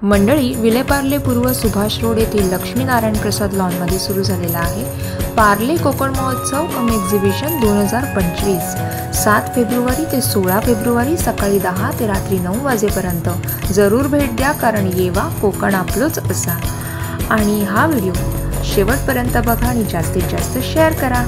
मंडळी, विलेपार्ले पूर्व सुभाष रोड येथील लक्ष्मीनारायण प्रसाद लॉनमध्ये सुरू झालेला आहे पार्ले कोकण महोत्सव कम एक्झिबिशन 2025। 7 फेब्रुवारी ते 16 फेब्रुवारी सकाळी 10 ते रात्री 9 वाजेपर्यंत जरूर भेट द्या, कारण येवा कोकण आपलंच असा। आणि हा व्हिडिओ शेवटपर्यंत बघा आणि जास्तीत जास्त शेअर करा।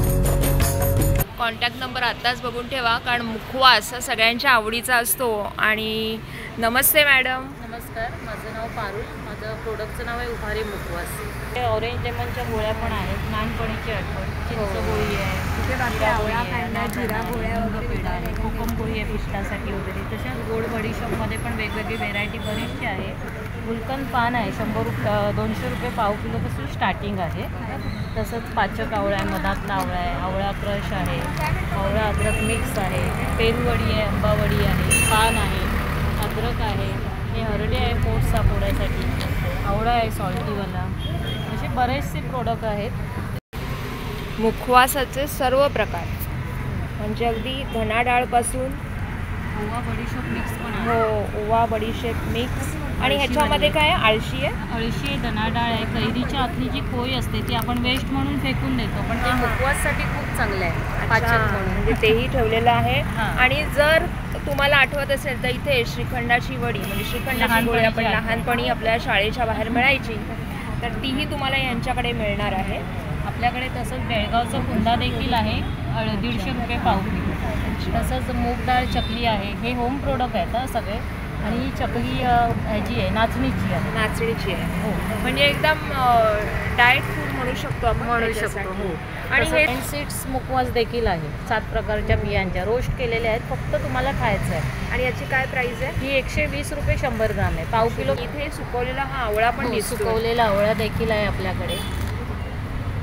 कॉन्टॅक्ट नंबर आत्ताच बघून ठेवा, कारण मुखवास हा सगळ्यांच्या आवडीचा असतो। आणि नमस्ते मॅडम। नमस्कार, माझं नाव पारुल, माझं प्रोडक्टचं नाव आहे उभारे मुखवास। हे ऑरेंज लेमनच्या गोळ्या पण आहेत, लहानपणीची आठवण, चिंच गोळी आहे, आवळा कांदा, जिरा गोळ्या वगैरे आहे, कोकम गोळी आहे पिष्टासाठी वगैरे। तशाच गोड बडीशॉपमध्ये पण वेगवेगळी व्हेरायटी बरीचशी आहे। गुलकंद पान आहे 200 रुपये पाव किलोपासून स्टार्टिंग आहे। तसंच पाचक आवळा आहे, मधातला आवळा आहे, आवळा क्रश आहे, आवळा अद्रक मिक्स आहे, पेरूवडी आहे, आंबावडी आहे, पान आहे, अद्रक आहे, हे हरडे आहे पोट साफ होण्यासाठी, आवळा आहे सॉल्टीवाला, असे बरेचसे प्रोडक्ट आहेत। मुखवासाचे सर्व प्रकार, म्हणजे अगदी धना डाळपासून ओवा बडीशेप मिक्स पण आहे। हो, ओवा बडीशेप मिक्स। आणि ह्याच्यामध्ये काय अळशी आहे? अळशी आहे, धना डाळ आहे, कैरीच्या आतली जी कोय असते ती आपण वेस्ट म्हणून फेकून देतो, पण ते मुखवाससाठी खूप चांगलं आहे, पाचक म्हणून, म्हणजे तेही ठेवलेलं आहे। आणि जर तुम्हाला आठवत असेल तर इथे श्रीखंडाची वडी, म्हणजे श्रीखंडाची गोळी आपण लहानपणी आपल्या शाळेच्या बाहेर मिळायची, तर तीही तुम्हाला यांच्याकडे मिळणार आहे। आपल्याकडे तसंच बेळगावचा कुंदा देखील आहे, 150 रुपये पाव किलो। तसंच मूग डाळ चकली आहे, हे होम प्रोडक्ट आहेत सगळे। आणि ही चकली ह्याची आहे, नाचणीची आहे, नाचणीची आहे। हो, म्हणजे एकदम डाएट फूड म्हणू शकतो आपण, म्हणू शकतो। हो, आणि हे सीड्स मुखवास देखील आहे, 7 प्रकारच्या बियांच्या रोस्ट केलेल्या आहेत, फक्त तुम्हाला खायचं आहे। आणि याची काय प्राइस आहे? ही 120 रुपये 100 ग्राम आहे, पाव किलो। इथे सुकवलेला हा आवळा पण दिसतो, सुकवलेला आवळा देखील आहे आपल्याकडे।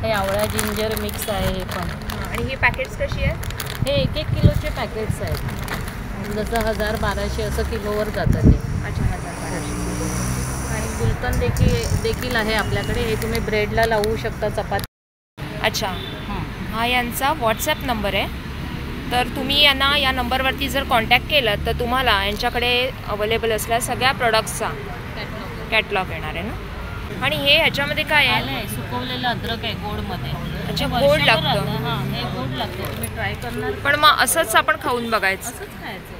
हे आवळा जिंजर मिक्स आहे हे पण। आणि ही पॅकेट्स कशी आहेत? हे 1-1 किलोचे पॅकेट्स आहेत, जसं 1000-1200 असं किलोवर जातं ते। अच्छा, 1000-1200। आणि गुलकंद देखील आहे आपल्याकडे, हे तुम्ही ब्रेडला लावू शकता, चपाती। अच्छा, हा यांचा व्हॉट्सॲप नंबर आहे, तर तुम्ही यांना या नंबरवरती जर कॉन्टॅक्ट केलं तर तुम्हाला यांच्याकडे अवेलेबल असलेल्या सगळ्या प्रोडक्ट्सचा कॅटलॉग येणार आहे ना। आणि हे ह्याच्यामध्ये काय आहे? सुकवलेलं अद्रक आहे गोडमध्ये। अच्छा, गोड लागतं? हां, हे गोड लागतं, तुम्ही ट्राय करणार? पण मग असंच आपण खाऊन बघायचं? असंच खायचं।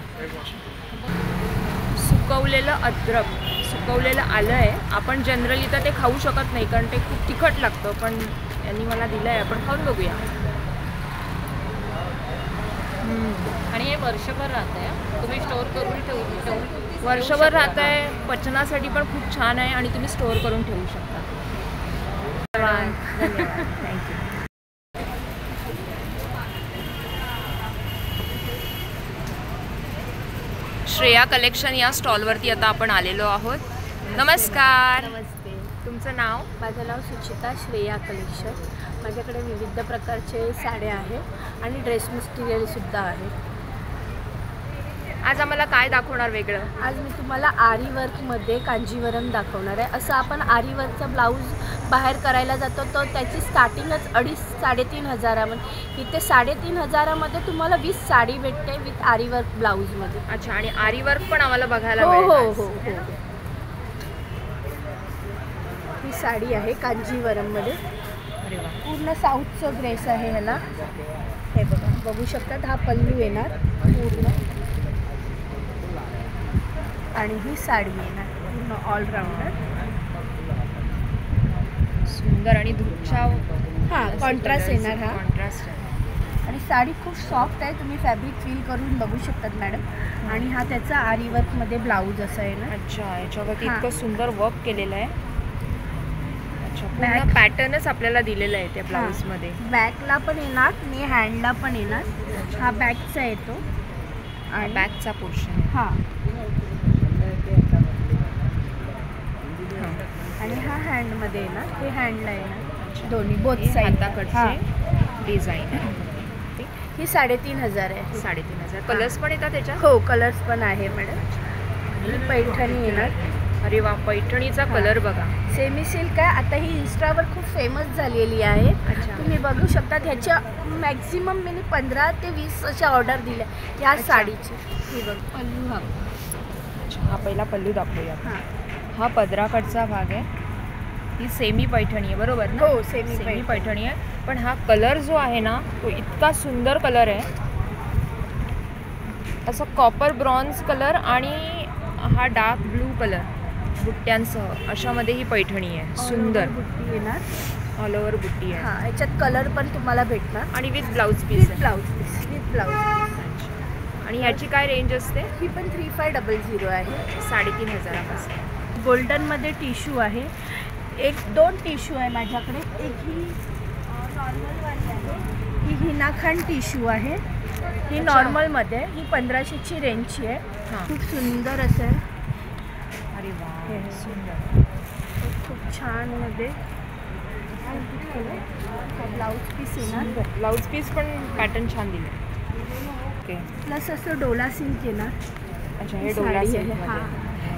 सुकवलेलं अद्रक, सुकवलेलं आलं आहे, आपण जनरली तर ते खाऊ शकत नाही, कारण ते खूप तिखट लागतं, पण यांनी मला दिलं आहे, आपण खाऊन बघूया। आणि हे वर्षभर राहतं आहे, तुम्ही स्टोअर करून ठेवू वर्षभर राहत आहे, पचनासाठी पण खूप छान आहे, आणि तुम्ही स्टोअर करून ठेवू शकता। धन्यवाद, थँक्यू। श्रेया कलेक्शन या स्टॉलवरती आता आपण आलेलो आहोत। नमस्कार। नमस्ते, तुमचं नाव? माझं नाव सुचिता, श्रेया कलेक्शन। माझ्याकडे विविध प्रकारचे साड्या आहेत आणि ड्रेस मटेरियलसुद्धा आहे। आज आम्हाला काय दाखवणार वेगळं? आज मी तुम्हाला आरी वर्कमध्ये कांजीवरम दाखवणार आहे। असं आपण आरी वर्कचा ब्लाऊज बाहेर करायला जातो, तर त्याची स्टार्टिंगच 2,500-3,500 हजारामध्ये। इथे 3,500 तुम्हाला 20 साडी भेटते विथ आरी वर्क ब्लाऊजमध्ये। अच्छा, आणि आरी वर्क पण आम्हाला बघायला हो मिळेल? हो हो हो। ही साडी आहे कांजीवरममध्ये। अरे वा, पूर्ण साऊथचं ड्रेस आहे ह्याला। हे बघा, बघू शकतात, हा पल्लू येणार पूर्ण, आणि ही साडी येणार पूर्ण ऑलराऊंडर, सुंदर आणि धुपछाव। हां, कॉन्ट्रास्ट येणार हा। कॉन्ट्रास्ट आहे, आणि साडी खूप सॉफ्ट आहे, तुम्ही फॅब्रिक फील करून बघू शकतात मॅडम। आणि हा त्याचा आरी वर्कमध्ये ब्लाऊज असा येणार। अच्छा, याच्यावरती हां, इतकं सुंदर वर्क केलेलं आहे। अच्छा, पूर्ण बॅक पॅटर्नच आपल्याला दिलेलं आहे त्या ब्लाऊजमध्ये। बॅकला पण येणार आणि हँडला पण येणार। हा बॅकचा येतो, आणि बॅकचा पोर्शन। हां, आणि हा हँडमध्ये येणार, हे हँडला येणार, दोन्ही बोथ साईड हाताकडचे डिझाईन आहे। ही 3,500 आहे। 3,500 कलर्स पण येतात त्याच्यात? हो, कलर्स पण आहे मॅडम। ही पैठणी येणार। अरे वा, पैठणीचा कलर बघा, सेमी सिल्क आहे। आता ही इन्स्टावर खूप फेमस झालेली आहे। अच्छा, तुम्ही बघू शकता, ह्याच्या मॅक्झिमम मी 15 ते 20 अशा ऑर्डर दिल्या या साडीची। ही बघ, पल्लू हा। अच्छा, हा पहिला पल्लू दाखवूया। हां, हा पदराकडचा भाग आहे. ही सेमी पैठणी आहे बरोबर ना? हो, सेमी पैठणी आहे. पण हा कलर जो आहे ना तो इतका सुंदर कलर आहे. असं कॉपर ब्रॉन्झ कलर आणि हा डार्क ब्लू कलर बुट्ट्यांसह अशामध्ये ही पैठणी आहे. सुंदर बुट्टी येणार, ऑल ओव्हर बुट्टी आहे. हां. याच्यात कलर पण तुम्हाला भेटणार आणि विथ ब्लाऊज पीस आहे. With blouse piece. आणि ह्याची काय रेंज असते? ही पण 3500 आहे. 3500 गोल्डनमध्ये टिश्यू आहे. 1-2 टिश्यू आहे माझ्याकडे. एक ही नॉर्मलवाली आहे, ही हिनाखान टिश्यू आहे. ही नॉर्मलमध्ये, ही 1500ची रेंजची आहे. हां. खूप सुंदर असं आहे. अरे वा, हे. सुंदर. खूप छान मध्ये ब्लाऊज पीस येणार. ब्लाऊज पीस पण पॅटर्न छान दिले. ओके. प्लस असं डोला सिल्क येणार. अच्छा, हे डोला साडी सिल्क आहे. मध्ये. हां.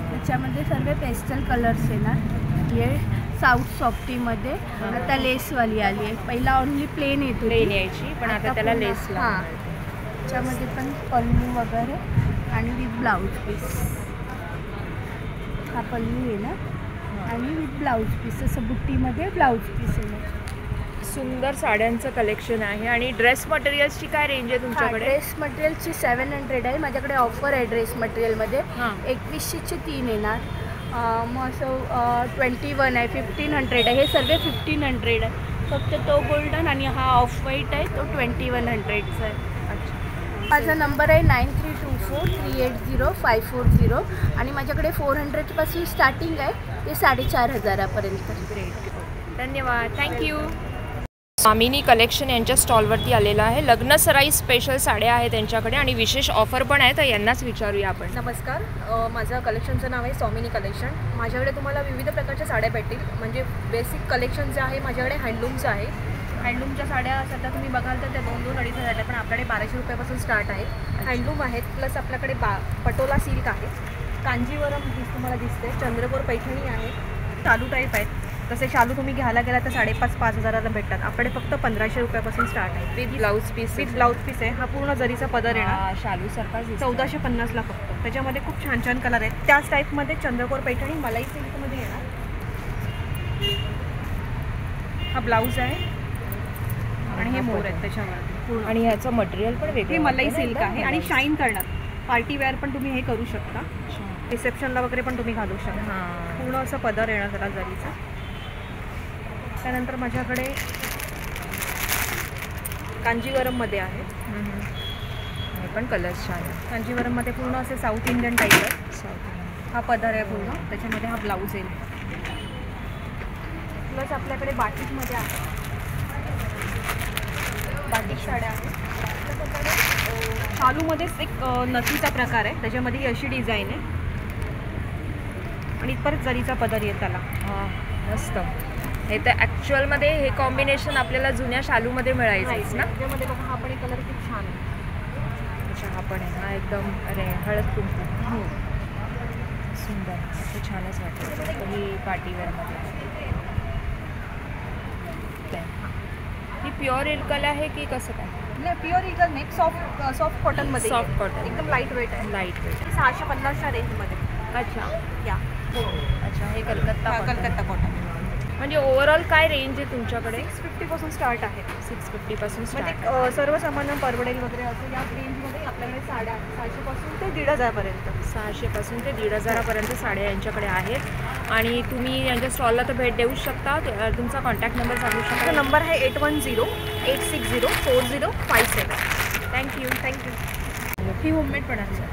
त्याच्यामध्ये सर्व पेस्टल कलर्स येणार. हे साऊथ सॉफ्टीमध्ये आता लेसवाली आली आहे. पहिला ओनली प्लेन येतो, प्लेन यायची, पण आता त्याला पुन्हा- लेस हां. लावणार. त्याच्यामध्ये पण पल्लू वगैरे आणि विथ ब्लाऊज पीस. हा पल्लू येणार आणि विथ ब्लाऊज पीस. असं बुट्टीमध्ये ब्लाऊज पीस येणार. सुंदर साड्यांचं कलेक्शन आहे. आणि ड्रेस मटेरियल्सची काय रेंज आहे तुमच्याकडे? ड्रेस मटेरियलची 700 आहे. माझ्याकडे ऑफर आहे ड्रेस मटेरियलमध्ये. हां. 2100चे 3 येणार. मग असं 21 आहे, 1500 आहे. हे सर्व 1500 आहे. फक्त तो गोल्डन आणि हा ऑफ व्हाईट आहे तो 2100चा आहे. माझा नंबर आहे 9324380540 आणि माझ्याकडे 400पासून स्टार्टिंग आहे ते 4500पर्यंत. ग्रेट, धन्यवाद, थँक्यू. स्वामिनी कलेक्शन यांच्या स्टॉलवरती आलेलं आहे. लग्न सराई स्पेशल साड्या आहेत त्यांच्याकडे आणि विशेष ऑफर पण आहे, तर यांनाच विचारूया आपण. नमस्कार, माझं कलेक्शनचं नाव आहे स्वामिनी कलेक्शन. माझ्याकडे तुम्हाला विविध प्रकारच्या साड्या भेटतील. म्हणजे बेसिक कलेक्शन जे आहे माझ्याकडे हँडलूमचं आहे. हँडलूमच्या साड्या सध्या तुम्ही बघाल तर त्या 2-2-2.5 हजार पण आपल्याकडे 1200 रुपयापासून स्टार्ट आहेत. हँडलूम आहेत. प्लस आपल्याकडे पटोला सिल्क आहे, कांजीवरम तुम्हाला दिसते, चंद्रकोर पैठणी आहे, शालू टाईप आहेत. तसे शालू तुम्ही घ्यायला गेला तर 5,500-5 हजाराला भेटतात. आपल्याकडे फक्त 1500 रुपयापासून स्टार्ट आहे. With blouse piece. With blouse piece आहे. हा पूर्ण जरीचा पदर येणार. शालूसारखा 1450ला फक्त. त्याच्यामध्ये खूप छान छान कलर आहेत. त्याच टाईपमध्ये चंद्रकोर पैठणी मलाई सिल्कमध्ये येणार. हा ब्लाऊज आहे आणि हे मोर आहेत त्याच्यावरती पूर्ण. आणि ह्याचं मटेरियल पण वेगळं. हे मलाई सिल्क आहे आणि शाईन करणार. पार्टी वेअर पण तुम्ही हे करू शकता. रिसेप्शनला वगैरे पण तुम्ही घालू शकता. हां. पूर्ण असं पदर येणार त्याला जरीचा. त्यानंतर माझ्याकडे कांजीवरममध्ये आहे. हे पण कलर्स छान आहे. कांजीवरममध्ये पूर्ण असे साऊथ इंडियन टाईप आहे. साऊथ हा पदर आहे पूर्ण. त्याच्यामध्ये हा ब्लाऊज येईल. प्लस आपल्याकडे बाटिकमध्ये आहे. बाटिक साड्या आहेत. शालूमध्येच एक नथीचा प्रकार आहे. त्याच्यामध्ये ही अशी डिझाईन आहे आणि परत जरीचा पदर येत त्याला. हां, मस्त. हे तर ॲक्च्युअलमध्ये हे कॉम्बिनेशन आपल्याला जुन्या शालूमध्ये मिळायचंच ना. त्याच्यामध्ये बघा हा पण एक कलर खूप छान आहे. अच्छा, हा पण आहे. हा एकदम अरे हळद कुंकू. सुंदर, असं छानच वाटतं. ही पार्टीवेअरमध्ये आहे. ही प्युअर इल्कल आहे की कसं काय? नाही, प्युअर इल्कल नाही, सॉफ्ट कॉटनमध्ये. सॉफ्ट कॉटन, एकदम लाईट वेट आहे. Light weight. 650च्या रेंजमध्ये. अच्छा. या अच्छा, हे कलकत्ता cotton. कलकत्ता कॉटन. म्हणजे ओव्हरऑल काय रेंज आहे तुमच्याकडे? 650पासून स्टार्ट आहे. 650 पासून म्हणजे स्टार्ट. सर्वसामान्य परवडेल वगैरे असं या रेंजमध्ये आपल्याकडे साड्या 600पासून ते 1500पर्यंत. 600 पासून ते 1500 पर्यंत साड्या यांच्याकडे आहेत. आणि तुम्ही यांच्या स्टॉलला तर भेट देऊच शकता. तुमचा कॉन्टॅक्ट नंबर सांगू माझा शकता? नंबर आहे 8108604057. थँक्यू. ही होममेड प्रोडक्ट्स आहेत.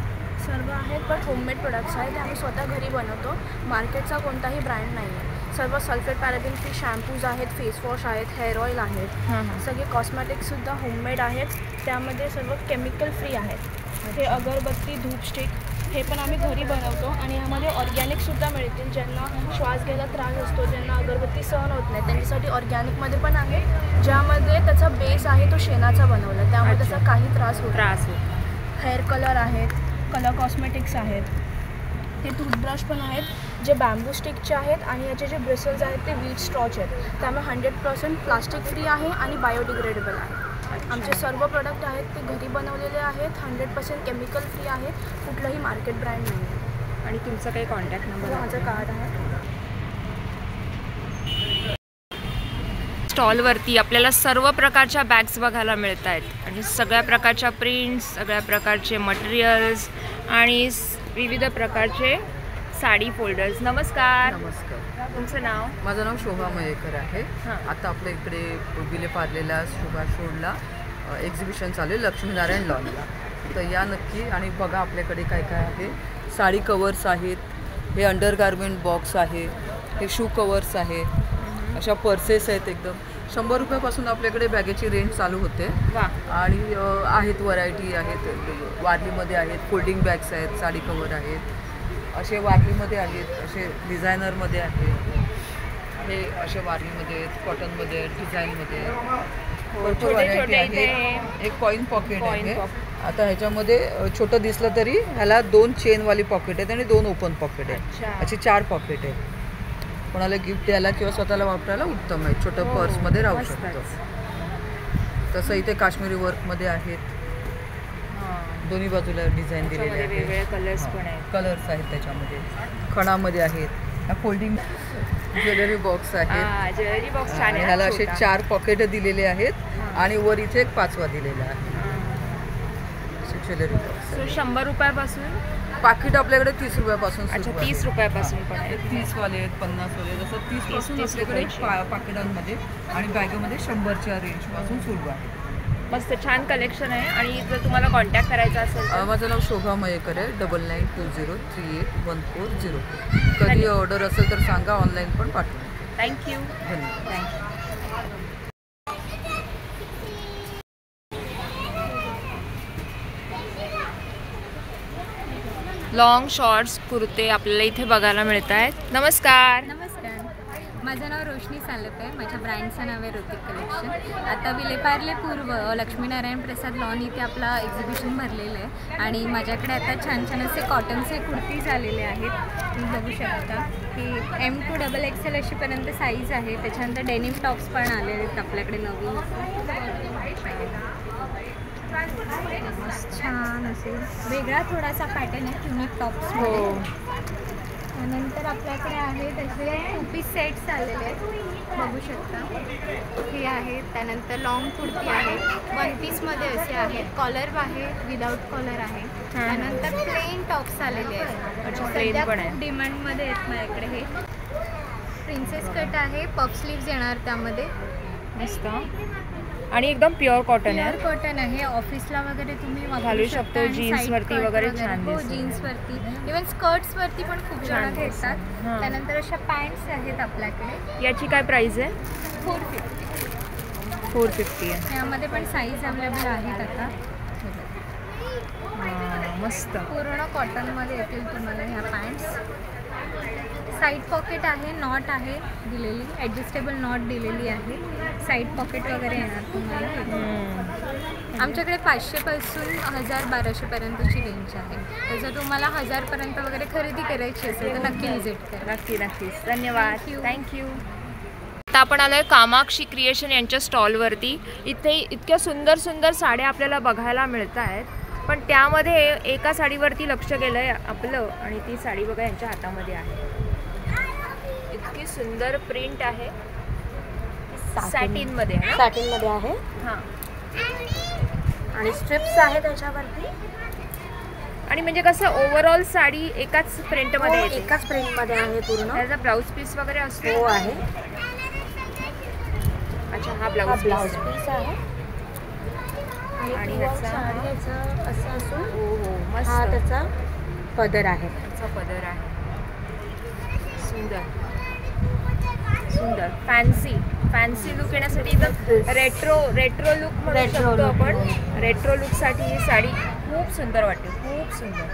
सर्व आहेत पण होममेड प्रोडक्ट्स आहेत. आम्ही स्वतः घरी बनवतो. मार्केटचा कोणताही ब्रँड नाही आहे. सर्व सल्फेट पॅराबिन फ्री शॅम्पूज आहेत, फेस वॉश आहेत, हेअर ऑइल आहेत. हां हां. सगळे कॉस्मॅटिक्ससुद्धा होममेड आहेत. त्यामध्ये सर्व केमिकल फ्री आहेत. हे अगरबत्ती, धूपस्टिक हे पण आम्ही घरी बनवतो आणि यामध्ये ऑर्गॅनिकसुद्धा मिळतील. ज्यांना श्वास घ्यायला त्रास असतो, ज्यांना अगरबत्ती सहन होत नाही, त्यांच्यासाठी ऑर्गॅनिकमध्ये पण आहे. ज्यामध्ये त्याचा बेस आहे तो शेणाचा बनवला, त्यामुळे त्याचा काही त्रास होत नाही. हेअर कलर आहेत, कलर कॉस्मेटिक्स आहेत. हे टूथब्रश पण आहेत जे बॅम्बू स्टिकचे आहेत आणि याचे जे ब्रिसल्स आहेत ते व्हीट स्ट्रॉच आहेत. त्यामुळे 100% प्लास्टिक फ्री आहे आणि बायोडिग्रेडेबल आहे. आमचे सर्व प्रोडक्ट आहेत ते घरी बनवलेले आहेत. 100% केमिकल फ्री आहे. कुठलंही मार्केट ब्रँड नाही आहे. आणि तुमचं काही कॉन्टॅक्ट नंबर? माझं कार्ड आहे. स्टॉलवरती आपल्याला सर्व प्रकारच्या बॅग्स बघायला मिळत आहेत आणि सगळ्या प्रकारच्या प्रिंट्स, सगळ्या प्रकारचे मटेरियल्स आणि विविध प्रकारचे साडी फोल्डर्स. नमस्कार. नमस्कार. तुमचं नाव? माझं नाव शोभा मयेकर आहे. हां. आता आपल्या इकडे विलेपार्लेला सुभाष रोडला एक्झिबिशन चालू आहे लक्ष्मीनारायण लॉनला. तर या नक्की आणि बघा आपल्याकडे काय काय आहे. साडी कवर्स आहेत, हे अंडरगार्मेंट बॉक्स आहे, हे शू कवर्स आहे, अशा पर्सेस आहेत. एकदम 100 रुपयापासून आपल्याकडे बॅगेची रेंज चालू होते. वा. आणि आहेत व्हरायटी आहेत. वारलीमध्ये आहेत, फोल्डिंग बॅग्स आहेत, साडी कवर आहेत, असे वारलीमध्ये आहेत, असे डिझायनरमध्ये आहेत, हे असे वारलीमध्ये आहेत, कॉटनमध्ये आहेत, डिझाईनमध्ये आहेत, भरपूर व्हरायटी आहे. एक कॉईन पॉकेट आहे. आता ह्याच्यामध्ये छोटं दिसलं तरी ह्याला 2 चेनवाली पॉकेट आहेत आणि 2 ओपन पॉकेट आहेत. अशी 4 पॉकेट आहेत. कोणाला गिफ्ट द्यायला किंवा स्वतःला वापरायला उत्तम आहे. छोटं पर्समध्ये राहू शकतं. तसं इथे काश्मीरी वर्कमध्ये आहेत. दोन्ही बाजूला डिझाईन दिलेले आहेत. वेगवेगळे कलर्स पण आहेत. कलर्स आहेत त्याच्यामध्ये. खणामध्ये आहेत. फोल्डिंग ज्वेलरी बॉक्स आहेत. ज्वेलरी बॉक्स छान आणि आहे. ह्याला असे 4 पॉकेट दिलेले आहेत आणि वर इथे एक 5वा दिलेला आहे. असे ज्वेलरी बॉक्स. 100 रुपयापासून पाकिट आपल्याकडे 30 रुपयापासून. अच्छा, 30 रुपयापासून पण आहे. 30 वाले आहेत, 50 वाले, जसं 30 पासून आपल्याकडे पाकिटांमध्ये आणि बॅगेमध्ये 100च्या रेंजपासून सुरू आहे. मस्त छान कलेक्शन आहे. आणि जर तुम्हाला कॉन्टॅक्ट करायचा असेल तर? माझं नाव शोभा मयेकर आहे. 9920381404. कधी ऑर्डर असेल तर सांगा, ऑनलाईन पण पाठवू. थँक्यू. धन्यवाद. थँक्यू. लॉंग शॉर्ट्स कुर्ते आपल्याला इथे बघायला मिळत आहेत. नमस्कार. नमस्कार. माझं नाव रोशनी सालप आहे. माझ्या ब्रँडचं नाव आहे ऋतिक कलेक्शन. आता विलेपार्ले पूर्व लक्ष्मीनारायण प्रसाद लॉन इथे आपला एक्झिबिशन भरलेलं आहे आणि माझ्याकडे आता छान छान असे कॉटनचे कुर्तीज आलेले आहेत. तुम्ही बघू शकता की M to XXL अशीपर्यंत साईज आहे. त्याच्यानंतर डेनिम टॉप्स पण आलेले आहेत आपल्याकडे नवीन. छान असे वेगळा थोडासा पॅटर्न आहे ट्युनिक टॉप्स. त्यानंतर आपल्याकडे आहेत असे 2 पीस सेट्स आलेले आहेत. बघू शकता हे आहेत. त्यानंतर लॉंग कुर्ती आहे, 1 पीसमध्ये असे आहेत. कॉलर आहे, विदाऊट कॉलर आहे. त्यानंतर प्लेन टॉप्स आलेले आहेत. सध्या खूप डिमांडमध्ये आहेत माझ्याकडे. हे प्रिन्सेस कट आहे, पफ स्लीव्ज येणार त्यामध्ये. मस्त आणि एकदम प्युअर कॉटन आहे. प्युअर कॉटन आहे. ऑफिसला वगैरे तुम्ही घालू शकतो. जीन्स वरती वगैरे छान हो, दिसतं. जीन्स वरती, इव्हन स्कर्ट्स वरती पण खूप छान घेतात. त्यानंतर अशा पॅन्ट्स आहेत आपल्याकडे. याची काय प्राइस आहे? 450 आहे. यामध्ये पण साईज अवेलेबल आहेत आता. मस्त पूर्ण कॉटनमध्ये येतील तुम्हाला ह्या पॅन्ट्स. साईड पॉकेट आहे, नॉट आहे दिलेली, ॲडजस्टेबल नॉट दिलेली आहे. साईड पॉकेट वगैरे येणार तुम्हाला. आमच्याकडे 500 पासून 1000-1200पर्यंतची रेंज आहे. तर जर तुम्हाला 1000पर्यंत वगैरे खरेदी करायची असेल तर नक्की व्हिजिट करा. नक्कीच. धन्यवाद. थँक्यू. आता आपण आलोय कामाक्षी क्रिएशन यांच्या स्टॉलवरती. इथे इतक्या सुंदर सुंदर साड्या आपल्याला बघायला मिळत आहेत. पण त्यामध्ये एका साडीवरती लक्ष गेलं आहे आपलं आणि ती साडी बघा यांच्या हातामध्ये आहे. इतकी सुंदर प्रिंट आहे. सॅटिनमध्ये आहे. हां. आणि स्ट्रिप्स आहे त्याच्यावरती. आणि म्हणजे कसं ओव्हरऑल साडी एकाच प्रिंटमध्ये येते. एकाच प्रिंटमध्ये आहे पूर्ण. त्याचा ब्लाऊज पीस वगैरे असतो. हो आहे. अच्छा, हा ब्लाऊज पीस आहे. आणि ह्याचा असं असून हो मस्त. हा त्याचा पदर आहे. त्याचा पदर आहे. सुंदर सुंदर फॅन्सी लुक येण्यासाठी एकदम रेट्रो लुक म्हणू शकतो आपण. रेट्रो लुकसाठी ही साडी खूप सुंदर वाटते. खूप सुंदर.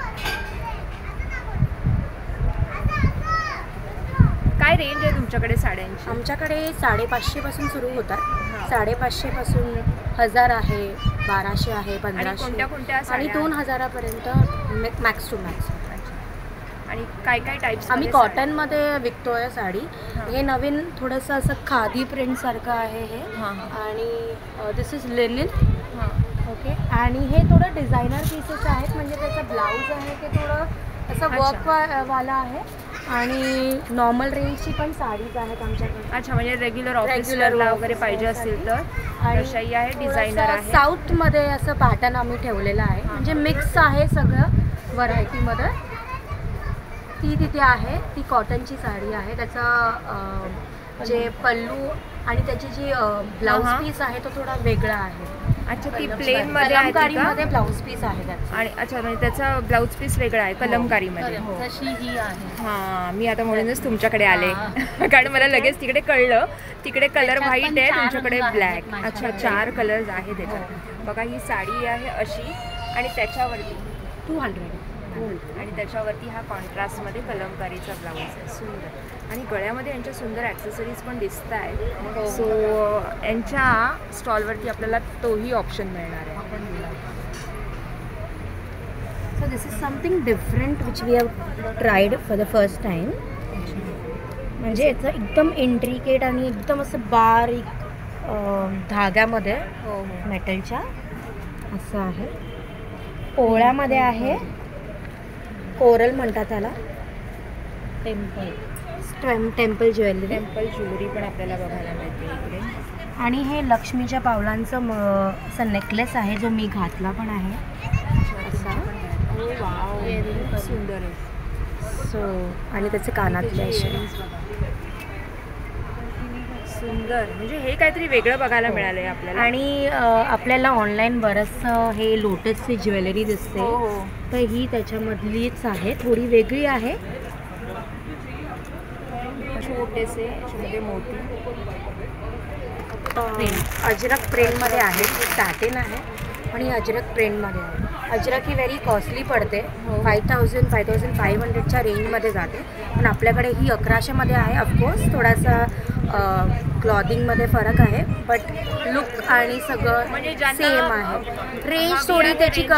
काय रेंज आहे तुमच्याकडे साड्यांची? आमच्याकडे 550 पासून सुरू होतात. 550 पासून 1000 आहे, 1200 आहे, 1500 कोणत्या आणि 2000पर्यंत मॅक्स टू मॅक्स. आणि काय टाईप्स? आम्ही कॉटनमध्ये विकतोय साडी. हे नवीन थोडंसं असं खादी प्रिंट सारखं आहे हे. आणि दिस इज लिनिन. ओके. आणि हे थोडं डिझायनर पीसेस आहेत. म्हणजे त्याचा ब्लाऊज आहे ते थोडं असं वर्क वाला आहे आणि नॉर्मल रेंजची पण साडीज आहेत आमच्याकडे. अच्छा, म्हणजे रेग्युलर ऑफिसला वगैरे पाहिजे असतील तर अशाही आहे, डिझायनर आहे. साऊथमध्ये असं पॅटर्न आम्ही ठेवलेलं आहे, म्हणजे मिक्स आहे सगळं व्हरायटीमध्ये. ती तिथे आहे, ती कॉटनची साडी आहे. त्याचा जे पल्लू आणि त्याची जी ब्लाऊज पीस आहे तो थोडा वेगळा आहे. अच्छा, ती प्लेन मध्ये आहे कलमकारीमध्ये ब्लाऊज पीस आहे त्याचा. आणि अच्छा, म्हणजे त्याचा ब्लाऊज पीस वेगळा आहे कलमकारीमध्ये. तशी ही आहे. हां, मी आता म्हणूनच तुमच्याकडे आले कारण मला लगेच तिकडे कळलं तिकडे कलर व्हाईट आहे, तुमच्याकडे ब्लॅक. अच्छा, 4 कलर्स आहे त्याच्यात. बघा, ही साडी आहे अशी आणि त्याच्यावरती 200 आणि त्याच्यावरती हा कॉन्ट्रास्टमध्ये कलमकारीचा ब्लाऊज आहे. सुंदर. आणि गळ्यामध्ये यांच्या सुंदर ॲक्सेसरीज पण दिसत आहेत. सो यांच्या स्टॉलवरती आपल्याला तोही ऑप्शन मिळणार आहे. So this is something different which we have tried for the first time. म्हणजे याचं एकदम इंट्रिकेट आणि एकदम असं बारीक धाग्यामध्ये मेटलच्या असं आहे. पोळ्यामध्ये आहे, कोरल म्हणतात त्याला. टेम्पल ज्वेलरी पण आपल्याला बघायला मिळते इकडे. आणि हे लक्ष्मीच्या पावलांचं असं नेकलेस आहे जो मी घातला पण आहे असा. सुंदर आहे. सो आणि त्याचे कानातले असे सुंदर, म्हणजे हे काहीतरी वेगळं बघायला मिळालंय आपल्याला. आणि आपल्याला ऑनलाईन बरंचसं हे लोटसची ज्वेलरी दिसते, तर ही त्याच्यामधलीच आहे, थोडी वेगळी आहे. छोटेसे याच्यामध्ये मोठी अजरक प्रिंटमध्ये आहे. सॅटिन आहे आणि अजरक प्रिंटमध्ये आहे. अजरक ही व्हेरी कॉस्टली पडते, 5,500च्या रेंजमध्ये जाते. पण आपल्याकडे ही 1100मध्ये आहे. ऑफकोर्स थोडासा क्लॉथिंगमध्ये फरक आहे, बट लुक आणि सगळं म्हणजे सेम आहे. रेंज थोडी त्याची जी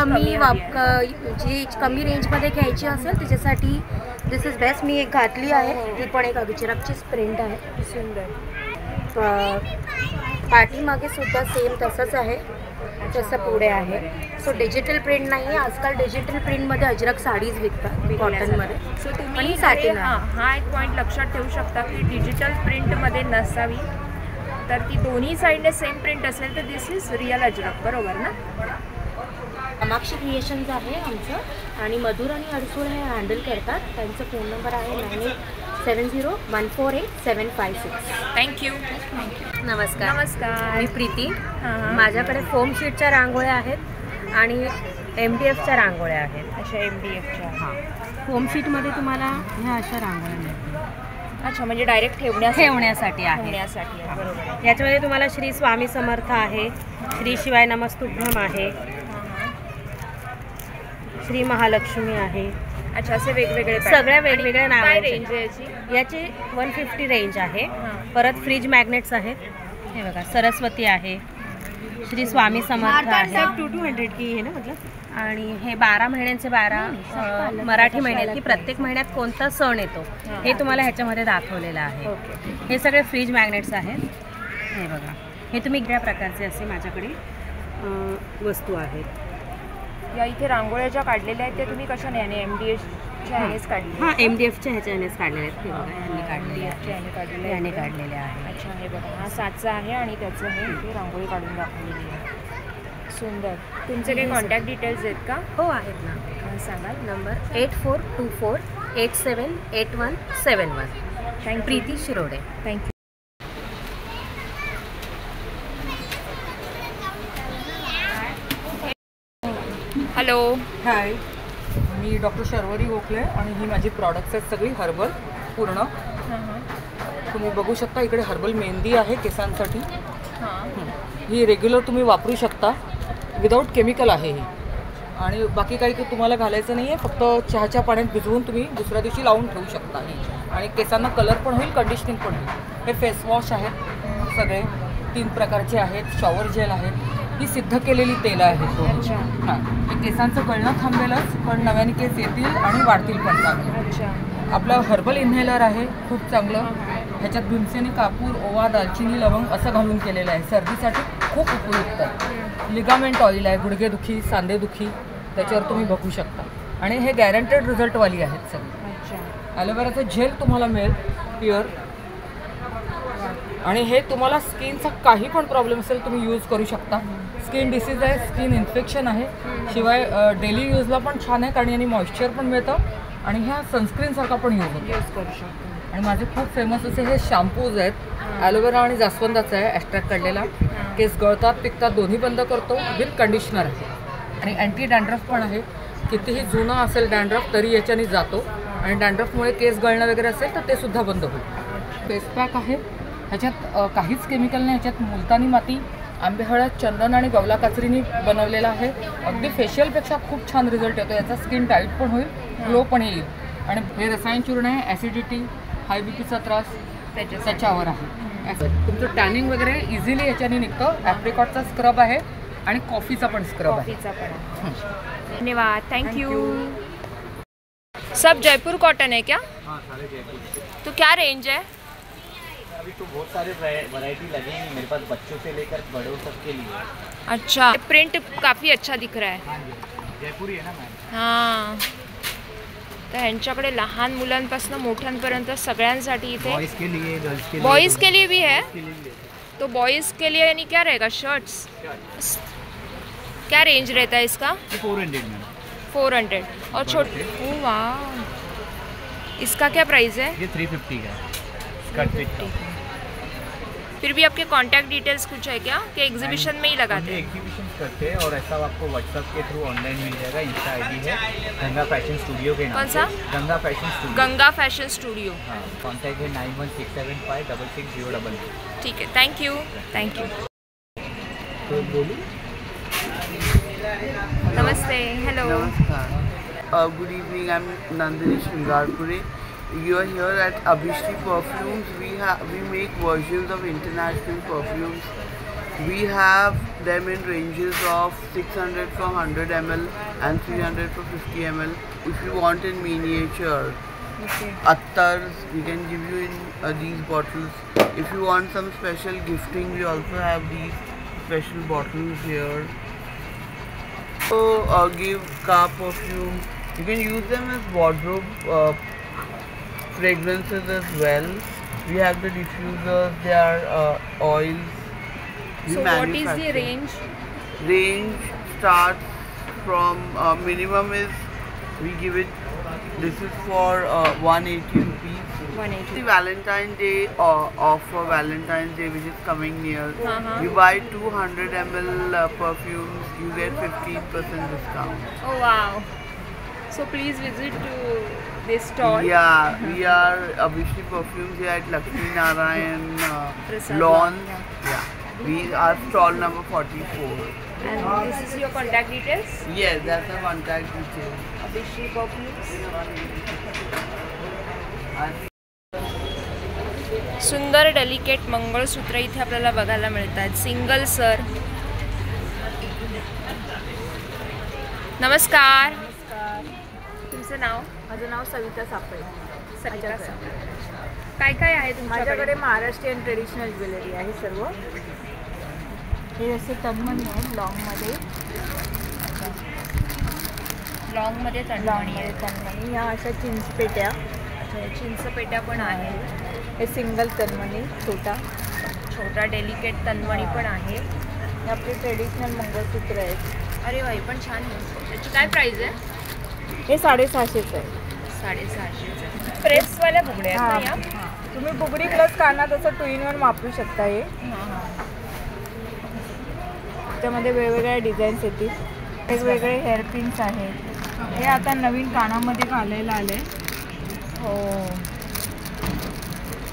कमी रेंजमध्ये घ्यायची असेल त्याच्यासाठी दिस इज बेस्ट. मी एक घातली आहे, ती पण एक अजरकचीच प्रिंट आहे. सुंदर. पाठीमागे सुद्धा सेम तसंच आहे जसं पुढे आहे. सो डिजिटल प्रिंट नाही आहे. आजकाल डिजिटल प्रिंटमध्ये अजरक साडीज विकतात कॉटनमध्ये. सो तुम्ही आणि सॅटिन हा एक पॉईंट लक्षात ठेवू शकता की डिजिटल प्रिंटमध्ये नसावी, तर ती दोन्ही साईडने सेम प्रिंट असेल तर दिस इज रिअल अजरक, बरोबर ना? कामाक्षी क्रिएशन्स आहे आमचं आणि मधुर आणि अडसूळ हे हँडल करतात. त्यांचा फोन नंबर आहे 9870148756. थँक्यू. नमस्कार. नमस्कार. मी प्रीती. माझ्याकडे फोम शीटच्या रांगोळ्या आहेत आणि MDFच्या रांगोळ्या आहेत. अच्छा, MDFच्या. फोम शीटमध्ये तुम्हाला ह्या अशा रांगोळ्या मिळतील. अच्छा, म्हणजे डायरेक्ट ठेवण्यासाठी आहे. बरोबर. याच्यामध्ये तुम्हाला श्री स्वामी समर्थ आहे, श्री शिवाय नमस्तुभ्यम आहे, श्री महालक्ष्मी आहे. अच्छा, असे वेगवेगळे सगळ्या वेगवेगळ्या नाव काय रेंज आहे याची 150 रेंज आहे. परत फ्रीज मॅग्नेट्स आहेत. हे बघा, सरस्वती आहे, श्री स्वामी समर्थ आहे. 200 की आहे ना मतलब. आणि हे 12 महिन्यांचे 12 मराठी महिन्यात की प्रत्येक महिन्यात कोणता सण येतो हे तुम्हाला ह्याच्यामध्ये दाखवलेलं आहे. हे सगळे फ्रीज मॅग्नेट्स आहेत. हे बघा, हे तुम्ही वेगळ्या प्रकारचे असे माझ्याकडे वस्तू आहेत. या इथे रांगोळ्या ज्या काढलेल्या आहेत त्या तुम्ही कशाने याने MDFच्या ह्यानेच काढले? हां, MDFच्या ह्याच्यानेच काढलेले आहेत. हे बघा, ह्यांनी काढलेले याने काढलेले आहे. अच्छा, हे बघा, हा साचा आहे आणि त्याचं हे इथे रांगोळी काढून दाखवलेली आहे. सुंदर. तुमचे काही कॉन्टॅक्ट डिटेल्स आहेत का? हो, आहेत ना. सांगाल. Number 8424878171. Thank you. Preeti Shirode. Thank you. Hello. Hi, मी डॉक्टर शर्वरी गोखले आणि ही माझी प्रॉडक्ट्स आहेत सगळी हर्बल पूर्ण. तुम्ही बघू शकता इकडे हर्बल मेहंदी आहे केसांसाठी. ही रेग्युलर तुम्ही वापरू शकता, विदाऊट केमिकल आहे ही. आणि बाकी काही तुम्हाला घालायचं नाही आहे, फक्त चहाच्या पाण्यात भिजवून तुम्ही दुसऱ्या दिवशी लावून ठेवू शकता ही. आणि केसांना कलर पण होईल, कंडिशनिंग पण होईल. हे फेस वॉश आहेत सगळे, 3 प्रकारचे आहेत. शॉवर जेल आहेत. ही सिद्ध केलेली तेल आहेत. हां, हे केसांचं गळणं थांबेलच, पण नव्याने केस येतील आणि वाढतील पण चांगले. अच्छा. आपलं हर्बल इन्हेलर आहे खूप चांगलं. ह्याच्यात भीमसेनी, कापूर, ओवा, दालचिनी, लवंग असं घालून केलेलं आहे. सर्दीसाठी खूप उपयुक्त आहे. लिगामेंट ऑइल आहे, गुडघेदुखी, सांधेदुखी त्याच्यावर तुम्ही बघू शकता. आणि हे गॅरंटेड रिझल्टवाली आहेत सगळी. अच्छा. ॲलोवेराचं जेल तुम्हाला मिळेल प्युअर. आणि हे तुम्हाला स्किनचा काही पण प्रॉब्लेम असेल तुम्ही यूज करू शकता. स्किन डिसीज आहे, स्किन इन्फेक्शन आहे, शिवाय डेली यूजला पण छान आहे कारण यांनी मॉइश्चर पण मिळतं आणि ह्या सनस्क्रीनसारखा पण यूज करू शकतो. आणि माझे खूप फेमस असे हे शॅम्पूज आहेत. ॲलोवेरा आणि जास्वंदाचा आहे ॲस्ट्रॅक्ट काढलेला. केस गळतात पिकतात दोन्ही बंद करतो. विथ कंडिशनर आहे आणि अँटी डॅन्ड्रफ पण आहे. कितीही जुना असेल डॅन्ड्रफ तरी याच्याने जातो आणि डॅन्ड्रफमुळे केस गळणं वगैरे असेल तर ते सुद्धा बंद होईल. फेस पॅक आहे. ह्याच्यात काहीच केमिकल नाही. ह्याच्यात मुलतानी माती, आंबे हळद, चंदन आणि गवला काचरीनी बनवलेला आहे. अगदी फेशियलपेक्षा खूप छान रिझल्ट येतो. याचा स्किन टाईट पण होईल, ग्लो पण येईल. आणि हे रसायन चूर्ण आहे. ॲसिडिटी, हाय बीपीचा त्रास त्याच्यावर आहे. तुमचं टॅनिंग वगैरे इझिली याच्याने निघतं. ॲप्रिकॉटचा स्क्रब आहे आणि कॉफीचा पण स्क्रब आहे. धन्यवाद, thank you. Sub Jaipur cotton है क्या? हाँ, सारे जयपुर. तो क्या रेंज है? अभी तो बहुत सारे वैरायटी लगेंगी मेरे पास, बच्चों से लेकर बड़ों तक के लिए. अच्छा, प्रिंट काफ़ी अच्छा दिख रहा है. हाँ जी, जयपुरी है ना मैम. हां, तर ह्यांच्याकडे लहान मुलांपासून मोठ्यांपर्यंत सगळ्यांसाठी इथे बॉयज़ के लिए, गर्ल्स के लिए. बॉयज़ के लिए भी है. के लिए भी है. तो बॉयज़ के लिए यानी क्या रहेगा? शर्ट्स क्या रेंज रहता है इसका? 400 मैम. 400. और छोटे, ओह वाह, इसका क्या प्राइस है? ये 350 का है. Skirt fit. फिर भी आपके कांटेक्ट डिटेल्स कुछ है क्या कि एग्जीबिशन में ही लगाते हैं? एग्जीबिशन करते हैं और ऐसा आपको व्हाट्सएप के थ्रू ऑनलाइन मिल जाएगा. इंस्टा आईडी है गंगा फैशन स्टूडियो के नाम. कौन सा? Ganga fashion studio. Ganga fashion studio. हाँ, कॉन्टैक्ट है 9167566000. ठीक है, थैंक यू. Thank you. तो बोलूँ. नमस्ते. Hello. Namaskar. Good evening. I'm Nandini Shingarpuri. You are here at Abhishti Perfumes. We make versions of international perfumes. We have them in ranges of 600 for 100 ml and 300 for 50 ml. If you want in miniature, attars we can give you in these bottles. If you want some special gifting, we also have these special bottles here. So give car perfume. You can use them as wardrobe fragrances as well. We have the diffusers. They are oils. We So what is the manufacture. range? Range starts from minimum is we give it. This is for 180 rupees. 180. The Valentine's Day offer, Valentine's Day which is coming near. You buy 200 ml perfumes, you get 15% discount. Oh wow. So please visit to this stall. Yeah, we are Abhishti Perfumes here at Lakshmi Narayan Prasad Lawn. Lawn, Yeah, we are stall number 44. And this is your contact details? Yes, that's the contact details. Abhishti Perfumes. सुंदर delicate मंगळसूत्र इथे आपल्याला बघायला मिळतात. Single sir. नमस्कार. तुमचं नाव? माझं नाव सविता सापळे. सविता सापळे. काय काय आहे तुमच्याकडे? माझ्याकडे महाराष्ट्रीयन ट्रेडिशनल ज्वेलरी आहे सर्व. हे असे तन्मणी आहेत लॉंगमध्ये. लॉंगमध्ये लॉंगमध्ये तन्मणी. ह्या अशा चिंचपेट्या. चिंचपेट्या पण आहेत. हे सिंगल तन्मणी छोटा डेलिकेट तन्मणी पण आहे. हे आपले ट्रेडिशनल मंगळसूत्र आहेत. अरे वा, हे पण छान आहे. त्याची काय प्राइस आहे? हे 650 आहे. 650. प्रेसवाल्या बुगड्या आहेत ना या? तुम्ही बुगडी प्लस कानात असं 2 in 1 वापरू शकता. हे त्यामध्ये वेगवेगळ्या डिझाईन्स येतील. वेगवेगळे हेअरपिन्स आहेत. हे आता नवीन कानामध्ये घालायला आले. हो,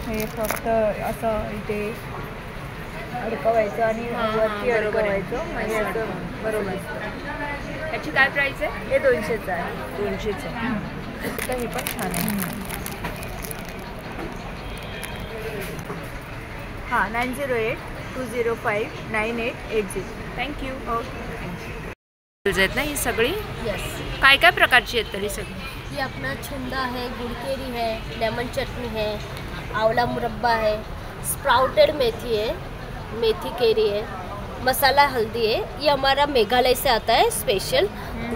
हे फक्त असं इथे अडकवायचं आणि वरती अडकवायचं म्हणजे असं बरोबर. त्याची काय प्राइस आहे? हे 200चं आहे. 200चं. तर हे पण छान आहे. हां, 9082059880. थँक्यू. ओके. आहेत ना ही सगळी? यस. काय काय प्रकारची आहेत तरी सगळी? ये अपना छुंदा है, गुड़केरी है, लेमन चटनी है, आंवला मुरब्बा है, स्प्राउटेड मेथी है, मेथी केरी है, मसाला हल्दी है, ये हमारा मेघालय से आता है स्पेशल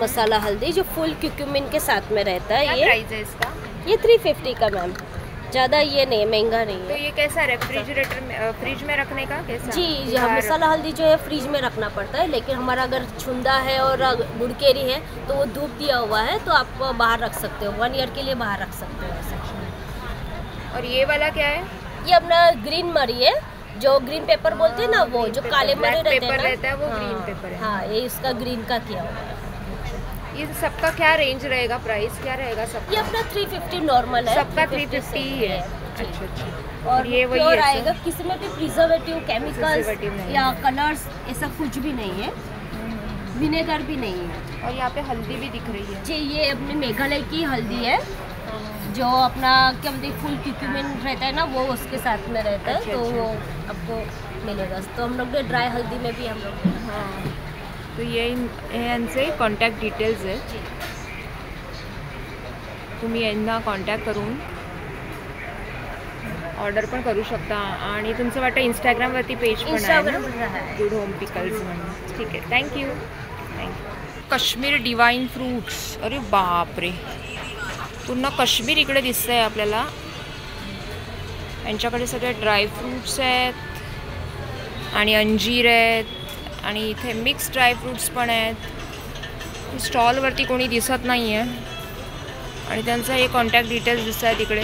मसाला हल्दी जो फुल क्यूक्यूमिन के साथ में रहता है। क्या प्राइस है इसका? ये 350 का मैम, ज़्यादा ये नहीं, महंगा नहीं तो है। ये कैसा रेफ्रिजरेटर में फ्रिज में रखने का कैसा? जी हाँ, मसाला हल्दी जो है फ्रिज में रखना पड़ता है, लेकिन हमारा अगर छुंदा है और गुड़केरी है तो वो धूप दिया हुआ है तो आप बाहर रख सकते हो, 1 ईयर के लिए बाहर रख सकते हो ऐसा। और ये वाला क्या है? ये अपना ग्रीन मरी है, जो ग्रीन पेपर बोलते हैं ना, वो जो काले मरी रहते हैं रहता है वो ना, ग्रीन पेपर है। हाँ, ये इसका ग्रीन का किया हुआ है। ये सबका क्या रेंज रहेगा, प्राइस क्या रहेगा सबका? ये अपना 350 नॉर्मल है, सबका 350 ही है। अच्छा। और ये वही प्योर है आएगा, किसी में भी प्रिजर्वेटिव, केमिकल्स नहीं या कलर्स ऐसा कुछ भी नहीं है, विनेगर भी नहीं है। और यहाँ पे हल्दी भी दिख रही है जी, ये अपने मेघालय की हल्दी है, जो अपना क्या बोलते हैं फुल क्यूक्यूमिन रहता है ना, वो उसके साथ में रहता है। तो वो आपको मिलेगा। तो हम लोग ने ड्राई हल्दी में भी हम लोग हाँ, तो ये यांचे कॉन्टॅक्ट डिटेल्स आहेत, तुम्ही यांना कॉन्टॅक्ट करून ऑर्डर पण करू शकता। आणि तुमचं वाटतं इंस्टाग्रामवरती पेज पण आहे ना, गुड होम पिकल्स म्हणून? ठीक आहे, थँक्यू। काश्मीर डिवाइन फ्रूट्स, अरे बापरे, पूर्ण काश्मीर इकडे दिसतंय आपल्याला। यांच्याकडे सगळे ड्राय फ्रूट्स आहेत आणि अंजीर आहेत आणि इथे मिक्स ड्राय फ्रूट्स पण आहेत। स्टॉलवरती कोणी दिसत नाही आहे आणि त्यांचं हे कॉन्टॅक्ट डिटेल्स दिसत आहेत इकडे।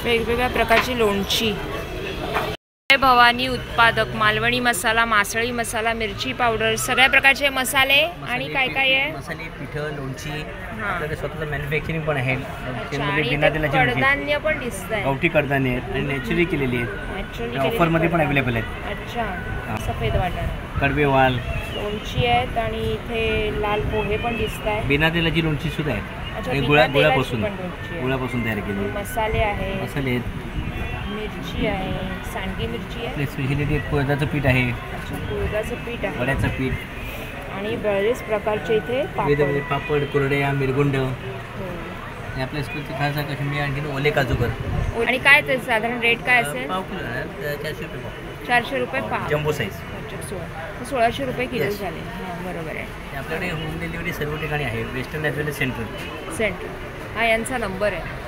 वेगवेगळ्या प्रकारची लोणची, भवानी उत्पादक, मालवणी मसाला, मासळी मसाला, मिरची पावडर, सगळ्या प्रकारचे मसाले आणि काय काय आहे? मसाले, पिठं, लोणची, आपल्याकडे स्वतःचं मॅन्युफॅक्चरिंग पण आहे। कडधान्य पण दिसतंय, गावठी कडधान्य आहेत आणि नॅचरली केलेली आहेत, ऑफरमध्ये पण अवेलेबल आहेत। अच्छा, सफेद वाटाणा, कडवेवाल, लोणची आहेत आणि इथे लाल पोहे पण दिसत आहेत, बिना तेलाची लोणची सुद्धा आहेत आणि गुळापासून तयार केलेली। मसाले आहेत, मसाले आहेत, मिरची आहे, सांडगी मिरची आहे, स्पेशलिटी कुळथाचं पीठ आहे, कुळथाचं पीठ आहे, वड्याचं पीठ आणि बरेच प्रकारचे इथे वेगवेगळे पापड, कुरड्या, मिरगुंड, आपल्या स्कूलचे खास काश्मीरी आणखी ओले काजूकर। आणि काय ते साधारण रेट काय असेल? पाव किलो 400 रुपये पाव, 400 रुपये पाव, जम्बो साईज 1600 रुपये किलो झाले। हां, बरोबर आहे। आपल्याकडे होम डिलिव्हरी सर्व ठिकाणी आहे, वेस्टर्न ॲज वेल एज सेंट्रल। हा यांचा नंबर आहे।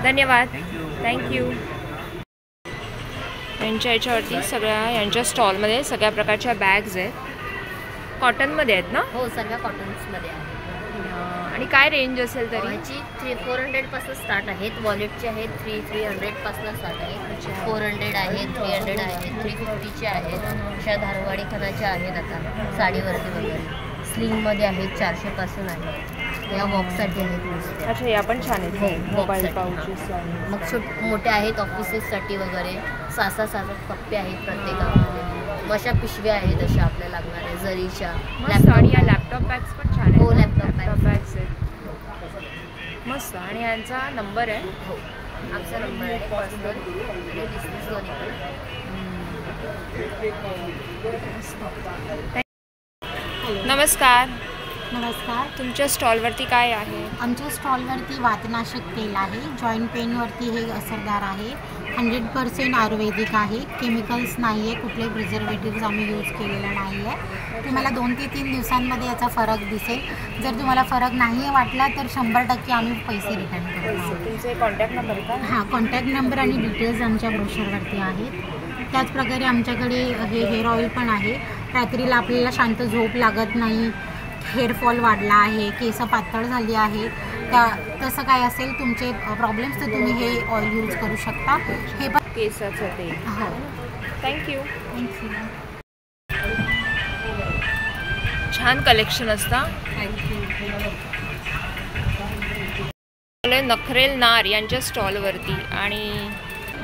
धन्यवाद, थँक्यू। यांच्या याच्यावरती सगळ्या यांच्या स्टॉलमध्ये सगळ्या प्रकारच्या बॅग्स आहेत, कॉटनमध्ये आहेत ना? हो, सगळ्या कॉटन्समध्ये आहे। आणि काय रेंज असेल तरी? ह्याची 400 पासून स्टार्ट आहेत, वॉलेटचे आहेत 300 पासून स्टार्ट आहेत, 400 आहेत, 300 आहेत, 350चे आहेत, अशा धारवाडी खणाच्या आहेत, आता साडीवरती वगैरे स्लिंगमध्ये आहेत, 400 पासून आहेत, या बॉक्ससाठी आहेत। अच्छा, या पण छान आहेत, हो, मोबाईल बॉक्ससाठी पाऊचेस आहे। मग मोठे आहेत ऑफिसेससाठी वगैरे, 6-6 कप्पे आहेत प्रत्येकामध्ये, अशा पिशव्या आहेत अशा आपल्याला लागणाऱ्या जरीच्या। आणि या लॅपटॉप बॅग्स पण छान आहेत। हो, लॅपटॉप बॅग्स आहेत मस्त। आणि यांचा नंबर आहे? हो, आमचा नंबर आहे पर्सनल आणि बिझनेस दोन्ही पण। नमस्कार। नमस्कार, तुमच्या स्टॉलवरती काय आहे? आमच्या स्टॉलवरती वातनाशक तेल आहे, जॉईंट पेनवरती हे असरदार आहे, 100% आयुर्वेदिक आहे, केमिकल्स नाही आहे, कुठले प्रिझर्वेटिव्स आम्ही यूज केलेला नाही आहे। तुम्हाला 2 ते 3 दिवसांमध्ये याचा फरक दिसेल। जर तुम्हाला फरक नाही वाटला तर 100% आम्ही पैसे रिटर्न करतो। तुमचे कॉन्टॅक्ट नंबर का? हां, कॉन्टॅक्ट नंबर आणि डिटेल्स आमच्या ब्रोशरवरती आहेत। त्याचप्रकारे आमच्याकडे हे हेअर ऑइल पण आहे, रात्रीला आपल्याला शांत झोप लागत नाही, हेअरफॉल वाढला आहे, केस पातळ झाली आहे, तसं काय असेल तुमचे प्रॉब्लेम्स तर तुम्ही हे ऑइल यूज करू शकता। हे पण केसाचं तेल। हो, थँक्यू। थँक्यू। छान कलेक्शन असतं। नखरेल नार यांच्या स्टॉलवरती, आणि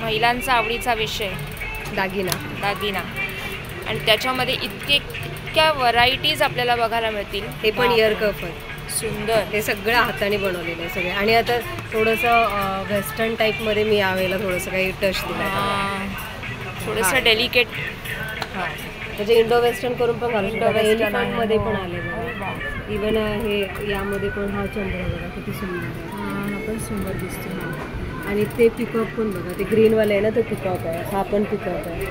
महिलांचा आवडीचा विषय दागिना, आणि त्याच्यामध्ये इतक्या व्हरायटीज आपल्याला बघायला मिळतील। हे पण इयर कफ आहे, सुंदर, हे सगळं हाताने बनवलेलं आहे सगळे। आणि आता थोडंसं वेस्टर्न टाईपमध्ये मी यावेळेला थोडंसं काही टच दिला, थोडंसं डेलिकेट। हां, म्हणजे इंडो वेस्टर्न करून पण घालू शकतो. वेस्टर्न मध्ये पण आले बघा. इवन हे यामध्ये पण हा चंद्र बघा किती सुंदर आहे. हा पण सुंदर दिसतो. आणि ते पिकअप पण बघा, ते ग्रीनवाले आहे ना, तो पिकअप आहे. हा पण पिकअप आहे.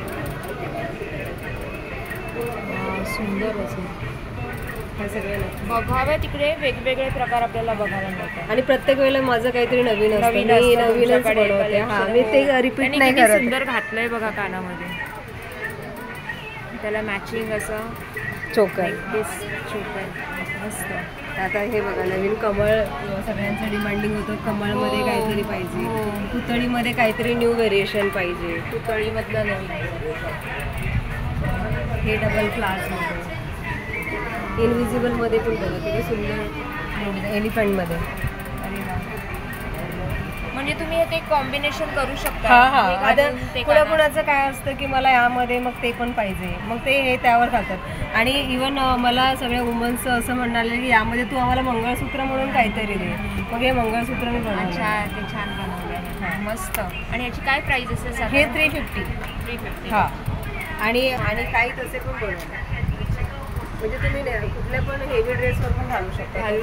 सुंदर असेल. हे सगळे बघावे तिकडे वेगवेगळे प्रकार आपल्याला बघायला मिळतात. आणि प्रत्येक वेळेला माझं काहीतरी नवीन असतं. मी नवीनच बनवते. हा, मी ते रिपीट नाही करत. सुंदर घातलंय बघा कानामध्ये, त्याला मॅचिंग असं चोकर. चोकर मस्त. आता हे बघा, नवीन कमळ सगळ्यांचं डिमांडिंग होतं. कमळमध्ये काहीतरी पाहिजे, पुतळीमध्ये काहीतरी न्यू व्हेरिएशन पाहिजे. पुतळीमधलं नवीन, हे डबल क्लासमध्ये, इनविजिबलमध्ये पण बघा किती सुंदर. एलिफंटमध्ये म्हणजे तुम्ही हे ते कॉम्बिनेशन करू शकता. हा. आता कुणाकुणाचं काय असतं की मला यामध्ये मग ते पण पाहिजे, मग ते हे त्यावर घालतात. आणि इवन मला सगळ्या वुमन्सचं असं म्हणाले की यामध्ये तू आम्हाला मंगळसूत्र म्हणून काहीतरी दे. मग हे मंगळसूत्र मी बनवलं. ते छान बनवलं आहे. मस्त. आणि याची काय प्राइस असेल? हे 350. हा. आणि काही तसे पण बनवले, म्हणजे तुम्ही कुठल्या पण हेवी ड्रेसवर पण घालू शकता. आणि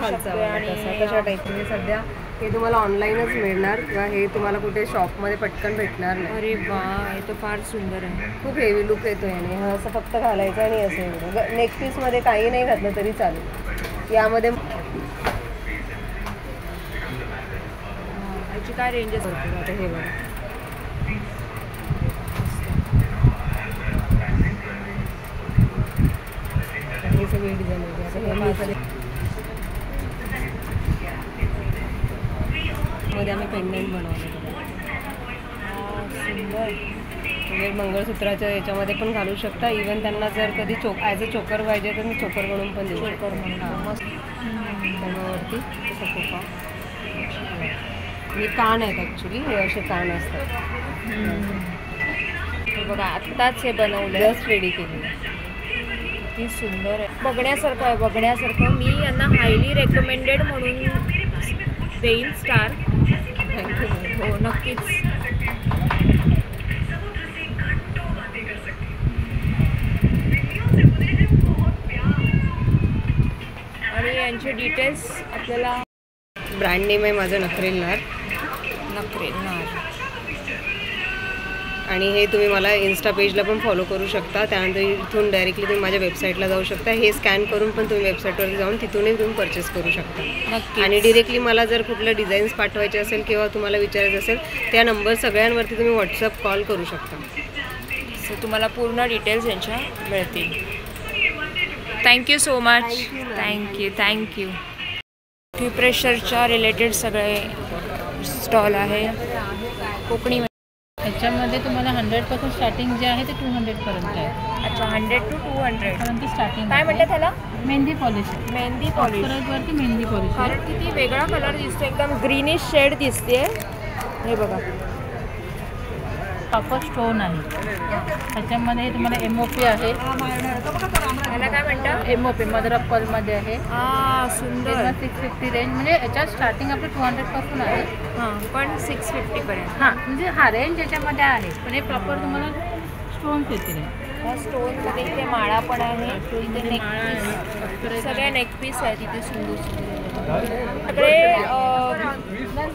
तशा टाईपमध्ये सध्या हे तुम्हाला ऑनलाईनच मिळणार किंवा हे तुम्हाला कुठे शॉपमध्ये पटकन भेटणार नाही. अरे वा, हे तर फार सुंदर आहे. खूप हेवी लुक येतो याने. हा असं फक्त घालायचं आणि असं एवढं. नेक पीसमध्ये काही नाही घातलं तरी चालेल. यामध्ये याची काय रेंज असते? आता हे बघा, हे सगळे डिझाईन होते. आता हे मध्ये आम्ही पेंडंट बनवले. सुंदर. म्हणजे मंगळसूत्राच्या याच्यामध्ये पण घालू शकता. इवन त्यांना जर कधी ॲज अ चोकर पाहिजे तर मी चोकर म्हणून पण देऊ शकतो. मस्त. त्याच्यावरती तसं खोपा. हे कान आहेत ॲक्च्युली, हे असे कान असतात. हे बघा, आत्ताच हे बनवलं, जस्ट रेडी केलेलं. किती सुंदर आहे. बघण्यासारखं आहे, बघण्यासारखं. मी यांना हायली रेकमेंडेड म्हणून देईन स्टार. हो, नक्कीच. आणि यांचे डिटेल्स आपल्याला. ब्रँड नेम आहे माझं नखरेल नार. आणि हे तुम्ही मला इन्स्टा पेजला पण फॉलो करू शकता. त्यानंतर इथून डायरेक्टली तुम्ही माझ्या वेबसाईटला जाऊ शकता. हे स्कॅन करून पण तुम्ही वेबसाईटवरती जाऊन तिथूनही तुम्ही परचेस करू शकता. नक्की. आणि डिरेक्टली मला जर कुठलं डिझाईन्स पाठवायचे असेल किंवा तुम्हाला विचारायचं असेल, त्या नंबर सगळ्यांवरती तुम्ही व्हॉट्सअप कॉल करू शकता. सो तुम्हाला पूर्ण डिटेल्स यांच्या मिळतील. Thank you so much. थँक्यू. प्रेशरच्या रिलेटेड सगळे स्टॉल आहे. कोकणी ह्याच्यामध्ये तुम्हाला 100% स्टार्टिंग जे आहे ते 200पर्यंत आहे. अच्छा, 100 to 200 पर्यंत स्टार्टिंग. काय म्हणतात त्याला? मेहंदी पॉलिश. मेहंदी पॉलिश. वरती मेहंदी पॉलिश. कारण किती वेगळा कलर दिसतो, एकदम ग्रीनिश शेड दिसते. हे बघा, कॉपर स्टोन आहे. ह्याच्यामध्ये तुम्हाला MOP आहे. याला काय म्हणतात? MOP मदर ऑफ पर्लमध्ये आहे. सुंदर. 650 रेंज. म्हणजे याच्यात स्टार्टिंग आपलं 200 आहे. पण 650 पर्यंत. म्हणजे हा रेंज याच्यामध्ये आहे, पण हे प्रॉपर तुम्हाला स्टोन्स येतील. ह्या स्टोनमध्ये इथे माळा पण आहे. इथे नेकपीस, सगळ्या नेकपीस आहेत इथे. सुंदर सगळे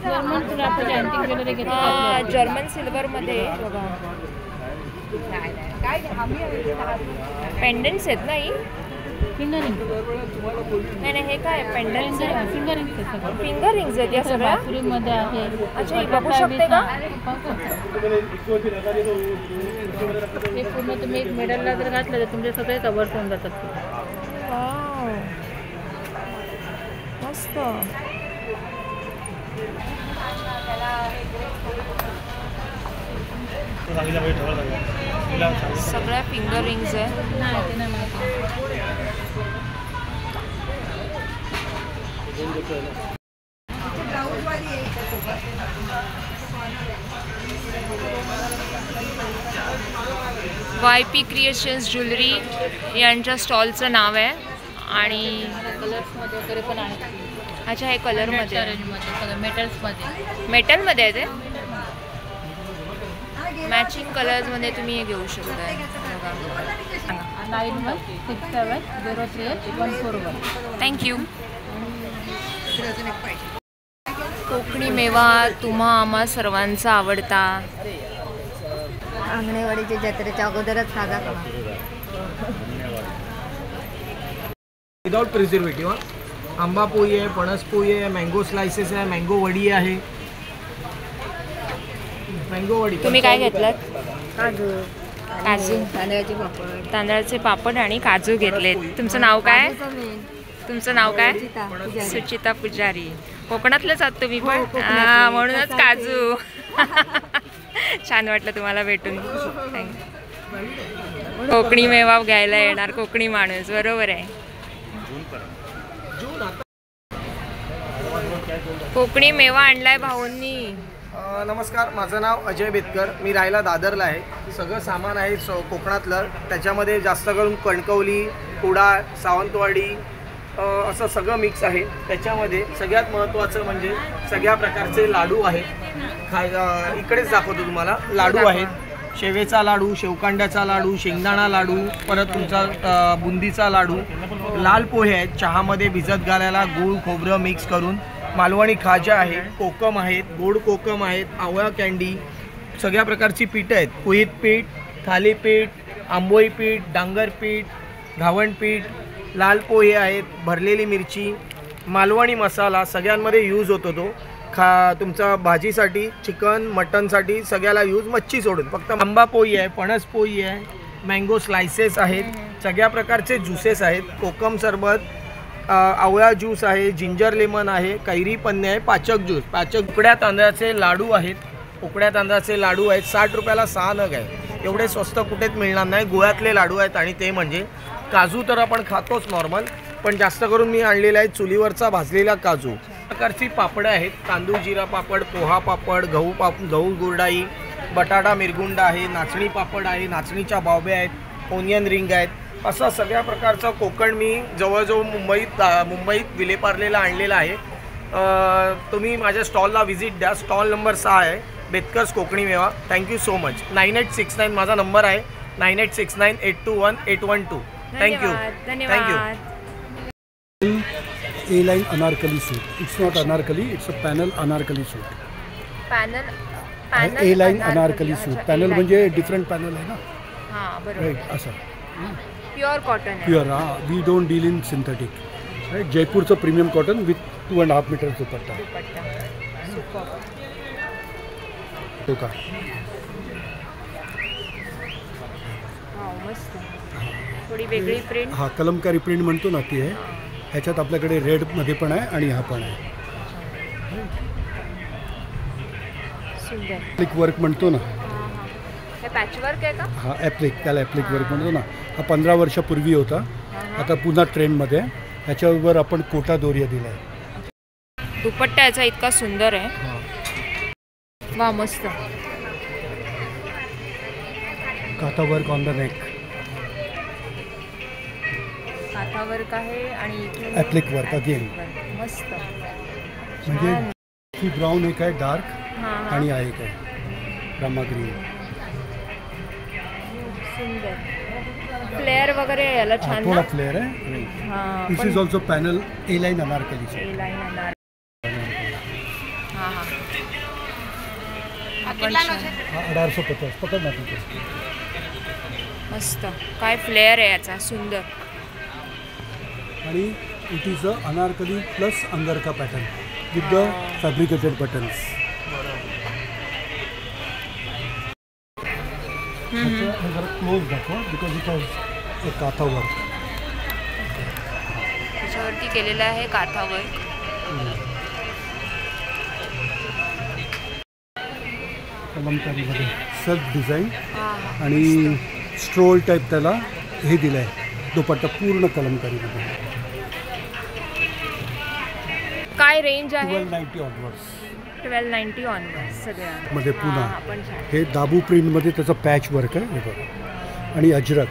जर्मन तुला आपण अँटिक ज्वेलरी घेतो. जर्मन सिल्वरमध्ये बघा पेंडंट्स आहेत ना. ही फिंगरिंग नाही, हे काय पेंडंट्स आहे? फिंगर रिंग्स आहेत या सगळ्या. मध्ये आहे. अच्छा, ही बघू शकते का? हे पूर्ण तुम्ही एक मेडलला जर घातलं तर तुमचे सगळे कव्हर होऊन जातात. मस्त. सगळ्या फिंगर रिंग्स आहे. YP क्रिएशन्स ज्वेलरी यांच्या स्टॉलचं नाव आहे. आणि कलर्समध्ये वगैरे पण आहे. अच्छा, हे कलरमध्ये, मेटल्समध्ये आहे ते. मॅचिंग कलर्समध्ये तुम्ही हे घेऊ शकता. 9167038141. थँक्यू. कोकणी मेवा तुम्हा आम्हा सर्वांचा आवडता. आंगणेवाडीच्या जत्रेच्या अगोदरच खाजा करा. Without preservative. आंबा पोळी आहे, फणस पोळी आहे, मँगो स्लायसेस आहे, मँगो वडी आहे. मँगो वडी. तुम्ही काय घेतलात? काजू. तांदळाचे पापड. तांदळाचे पापड आणि काजू घेतलेत. तुमचं नाव काय? तुमचं नाव काय? सुचिता पुजारी. कोकणातलेच आहात तुम्ही पण? म्हणूनच काजू. छान वाटलं तुम्हाला भेटून. कोकणी मेवा घ्यायला येणार कोकणी माणूस. बरोबर आहे. कोकणी मेवा आणलाय भाऊंनी. नमस्कार, माझं नाव अजय बेतकर. मी राहायला दादरला आहे. सगळं सामान आहे कोकणातलं. त्याच्यामध्ये जास्त करून कणकवली, कुडाळ, सावंतवाडी असं सगळं मिक्स आहे. त्याच्यामध्ये सगळ्यात महत्त्वाचं म्हणजे सगळ्या प्रकारचे लाडू आहेत. इकडेच दाखवतो तुम्हाला. लाडू आहेत. शेवेचा लाडू, शेवकांड्याचा लाडू, शेंगदाणा लाडू, परत तुमचा बुंदीचा लाडू, लाल पोहे आहेत चहामध्ये भिजत घालायला गूळ खोबरं मिक्स करून, मालवणी खाजा आहे, कोकम आहेत, गोड कोकम आहेत, आवळा कँडी, सगळ्या प्रकारची पीठं आहेत. कुळीत पीठ, थालीपीठ, आंबोळी पीठ, डांगर पीठ, घावण पीठ, लाल पोहे आहेत, भरलेली मिरची, मालवणी मसाला सगळ्यांमध्ये यूज होतो तो. तुमचा भाजीसाठी, चिकन मटनसाठी सगळ्याला यूज. मच्छी सोडून फक्त आंबा पोळी आहे, फणस पोळी आहे, मँगो स्लायसेस आहेत, सगळ्या प्रकारचे ज्युसेस आहेत, कोकम सरबत, आवळा ज्यूस आहे, जिंजर लेमन आहे, कैरी पन्ने आहे, पाचक ज्यूस, उकड्या तांदळाचे लाडू आहेत. उकड्या तांदळाचे लाडू आहेत. 60 रुपयाला 6 नग आहे. एवढे स्वस्त कुठेच मिळणार नाही. गोव्यातले लाडू आहेत. आणि ते म्हणजे काजू तर आपण खातोच नॉर्मल, पण जास्त करून मी आणलेला आहे चुलीवरचा भाजलेला काजू. प्रकारची पापडं आहेत. तांदूळ जिरा पापड, पोहा पापड, गहू गुरडाई, बटाटा मिरगुंडा आहे, नाचणी पापड आहे, नाचणीच्या बावब्या आहेत, ओनियन रिंग आहेत. असं सगळ्या प्रकारचं कोकण मी जवळजवळ मुंबईत विलेपार्लेला आणलेला आहे. तुम्ही माझ्या स्टॉलला व्हिजिट द्या. स्टॉल नंबर 6 आहे, बेतकर्स कोकणी मेवा. Thank you so much. 9869 माझा नंबर आहे. 9869821812. थँक्यू. धन्यवाद. A-line anarkali suit. It's not anarkali, it's a panel anarkali suit. panel A-line anarkali suit. Panel म्हणजे डिफरंट पॅनल आहे ना. हां बरोबर. राईट असं. प्युअर कॉटन आहे. Pure. We don't deal in synthetic. Right. जयपूरचं premium cotton with 2.5 metre dupatta. तो का मस्त. थोडी वेगळी प्रिंट. हा कलमकारी प्रिंट म्हणतो ना ती आहे. ह्याच्यात आपल्याकडे रेडमध्ये पण आहे आणि हा पण आहे. सुंदर. ॲप्लिक वर्क म्हणतो ना. हे पॅच वर्क आहे का? हा ॲप्लिक, त्याला ॲप्लिक वर्क म्हणतो ना. हा 15 वर्षापूर्वी होता. आता पुन्हा ट्रेंडमध्ये आहे. ह्याच्यावर आपण कोटा दोरिया दिला आहे. दुपट्टा याचा इतका सुंदर आहे. वा मस्त. Kantha work on the neck. Kantha work आहे आणि ॲप्लिक वर्क अगेन. मस्त. म्हणजे ही ब्राऊन एक आहे डार्क आणि हा एक आहे रामा ग्रीन. सुंदर. फ्लेअर वगैरे याला छान. थोडा फ्लेअर आहे. This is also panel A-line anarkali. A-line anarkali. हां हां. 1850 पकड ना तिथे. मस्त. काय फ्लेअर आहे याचा. सुंदर. आणि it is a anarkali plus angrakha pattern with the fabricated buttons. जरा क्लोज दाखवा because it has a kantha work. त्याच्यावरती केलेलं आहे काथा वर्क. कलमकारीमध्ये सेल्फ डिझाईन आणि स्ट्रोल टाईप त्याला हे दिलं आहे. दुपट्टा पूर्ण कलमकारीमध्ये. काय रेंज आहे? 1290 ऑनवर्ड्स. 1290 ऑनवर्ड्स सगळ्या मध्ये पुन्हा हे दाबू प्रिंटमध्ये त्याचं पॅच वर्क आहे. हे बघा. आणि अजरक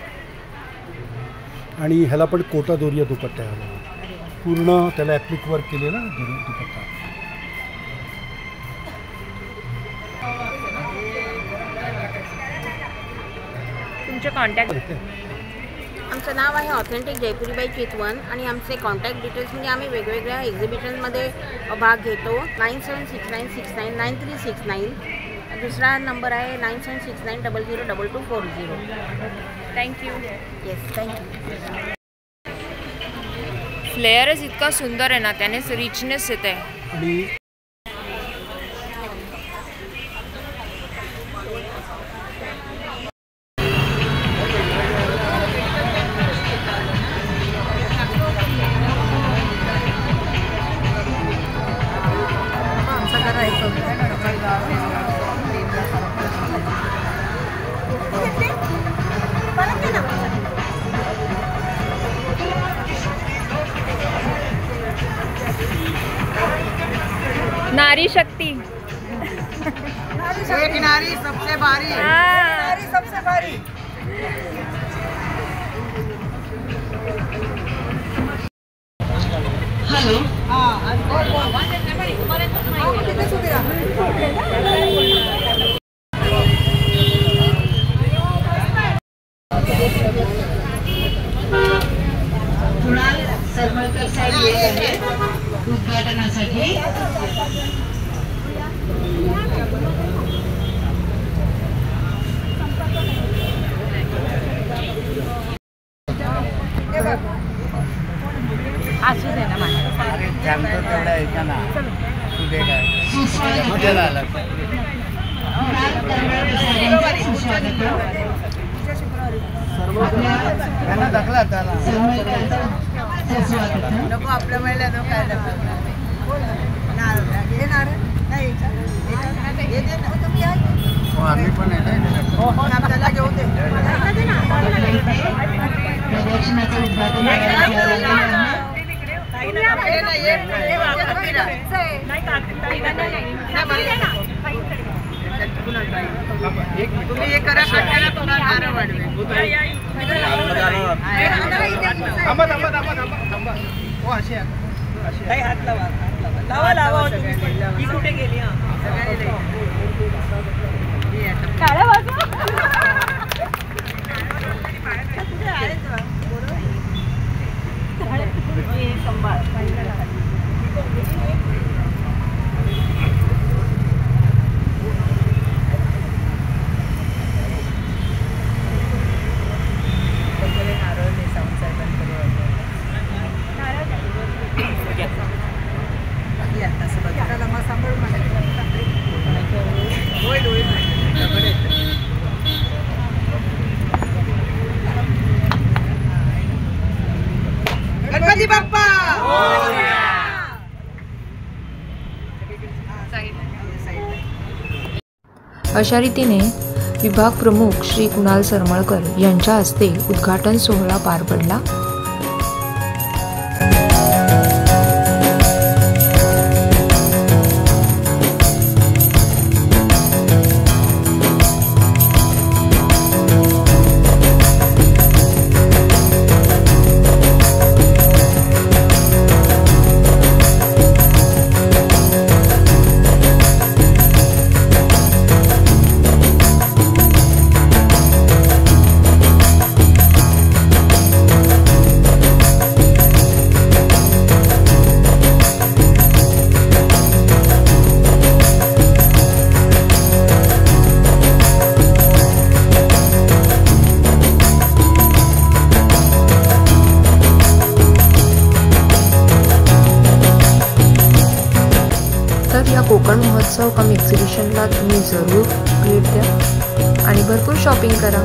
आणि ह्याला पण कोटा दोरिया दुपट्टा आहे. पूर्ण त्याला ॲप्लिक वर्क केलेला दुपट्टा. तुमचे कॉन्टॅक्ट. आमचं नाव आहे ऑथेंटिक जयपुरी बाई चितवन आणि आमचे कॉन्टॅक्ट डिटेल्स म्हणजे आम्ही वेगवेगळ्या एक्झिबिशनमध्ये भाग घेतो. 9769699369. दुसरा नंबर आहे 9769002240. थँक्यू. Yes, thank you. फ्लेअरच इतका सुंदर आहे ना, त्यानेच रिचनेस येत आहे. आणि नारी शक्ती. एक नारी सबसे भारी. नारी सबसे भारी. हॅलो. कुणाल सरमळकर साहेब येत आहेत उद्घाटनासाठी. असू दे ना माझ्या तेवढा ऐका ना. तुझे काय मजा झाला. त्यांना दाखला त्याला नको आपल्या महिला नको काय आम्ही पण आहे आपल्याला घेऊन दे. प्रदर्शनाचं उद्घाटन तुम्ही हे करा. तुम्हाला वाढवे. हात लावा. लावा लावा. ही कुठे गेली? गणपती बाप्पा. अशा रीतीने विभाग प्रमुख श्री कुणाल सरमळकर यांच्या हस्ते उद्घाटन सोहळा पार पडला. या कोकण महोत्सव कम एक्झिबिशनला तुम्ही जरूर भेट द्या आणि भरपूर शॉपिंग करा.